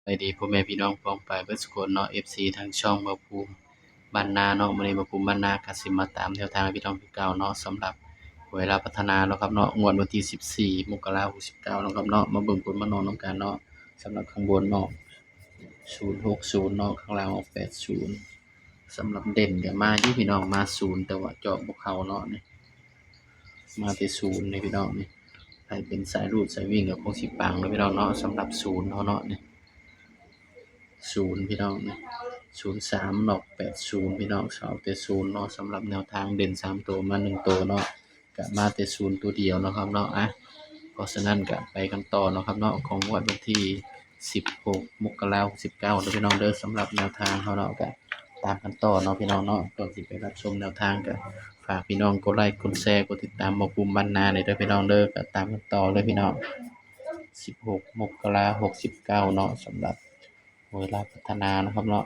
สวัสดีพ่อแม่พี่น้องพ้องปายเบิดซุคนเนาะ FC ทางช่องบ่าวภูมิบ้านนาเนาะมื้อนี้บ่าวภูมิบ้านนาก็สิมาตามแนวทางให้พี่น้องคือเก่าเนาะสำหรับหวยลาวพัฒนาเนาะครับเนาะงวดวันที่14มกราคม69เนาะครับเนาะมาเบิ่งผลมานอนนำกันเนาะสำหรับข้างบนเนาะ060เนาะข้างล่างออก80สำหรับเด่นก็มาอยู่พี่น้องมา0แต่ว่าเจาะบ่เข้าเนาะนี่มาแต่0นี่พี่น้องนี่ใครเป็นสายรูดสายวิ่งก็คงสิปังเนาะพี่น้องเนาะสำหรับ0เนาะนี่ 0พี่น้องนะ03เนาะ80พี่น้องเอาแต่0เนาะสำหรับแนวทางเด่น3ตัวมา1ตัวเนาะก็มาแต่0ตัวเดียวเนาะครับเนาะเพราะฉะนั้นก็ไปกันต่อเนาะครับเนาะของงวดวันที่16มกราคม19เด้อพี่น้องเด้อสำหรับแนวทางเขาเนาะก็ตามกันต่อเนาะพี่น้องเนาะก่อนสิไปรับชมแนวทางก็ฝากพี่น้องกดไลค์กดแชร์กดติดตามบ่าวภูมิบ้านนาหน่อยเด้อพี่น้องเด้อก็ตามกันต่อเลยพี่น้อง16มกราคม69เนาะสำหรับ เวลาพัฒนานะครับเนาะ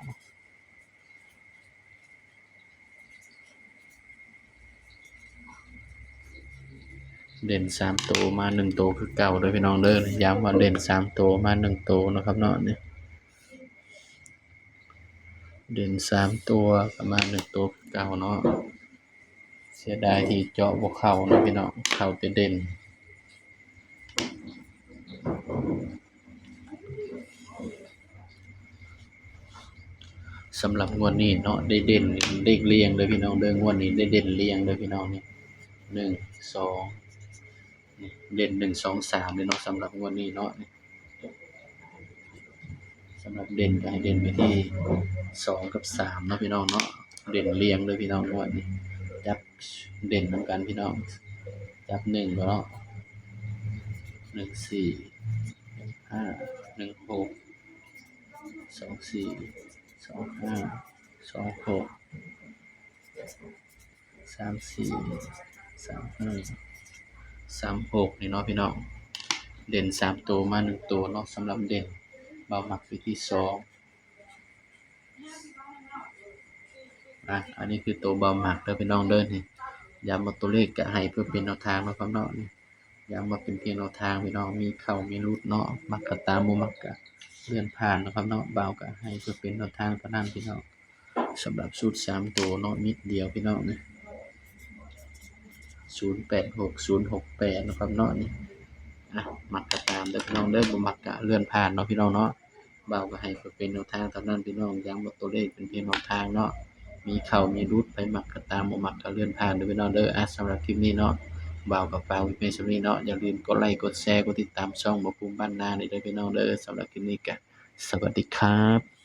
เด่น3ตัวมา1ตัวคือเก่าเด้อพี่น้องเด้อย้ำว่าเด่น3ตัวมา1ตัวนะครับเนาะนี่เด่น3ตัวก็มา1ตัวคือเก่าเนาะเสียดายที่เจาะบ่เข้าเนาะพี่น้องเข้าแต่เด่นสำหรับงวดนี้เนาะได้เด่นเลขเรียงเด้อพี่น้องเด้องวดนี้ได้เด่นเรียงเด้อพี่น้องนี่1 2นี่เด่น1 2 3เลยเนาะสำหรับงวดนี้เนาะนี่ สำหรับเด่นก็ให้เด่นไปที่2กับ3เนาะพี่น้องเนาะเด่นเรียงเลยพี่น้องงวดนี้จับเด่นนำกันพี่น้องจับ1เนาะ14 15 16 24 25 26 34 35 36นี่เนาะพี่น้องเด่น3ตัวมา1ตัวเนาะสำหรับเด่นเบาหมักไปที่2อันนี้คือตัวเบาหมักเด้อพี่น้องเด้อนี่ย้ำว่าตัวเลขก็ให้เพื่อเป็นแนวทางเนาะครับเนาะนี่ย้ำว่าเป็นเพียงแนวทางพี่น้องมีเข้ามีหลุดเนาะมักก็ตามบ่มักก็เลื่อนผ่านเนาะครับเนาะเบาก็ให้เพื่อเป็นแนวทางเท่านั้นพี่น้องสำหรับสูตร3ตัวเนาะนิดเดียวพี่น้องนี่086 068เนาะครับเนาะนี่มักก็ตามเด้อพี่น้องเด้อบ่มักก็เลื่อนผ่านเนาะพี่น้องเนาะเบาก็ให้เพื่อเป็นแนวทางเท่านั้นพี่น้องย้ำว่าตัวเลขเป็นเพียงแนวทางเนาะมีเข้ามีหลุดไปมักก็ตามบ่มักก็เลื่อนผ่านเด้อพี่น้องเด้อสำหรับคลิปนี้เนาะบ่าวกับฝากไว้เพียงส่ำนี้เนาะอย่าลืมกดไลค์กดแชร์กดติดตามช่องบ่าวภูมิบ้านนาด้วยเด้อพี่น้องเด้อสำหรับคลิปนี้ก็สวัสดีครับ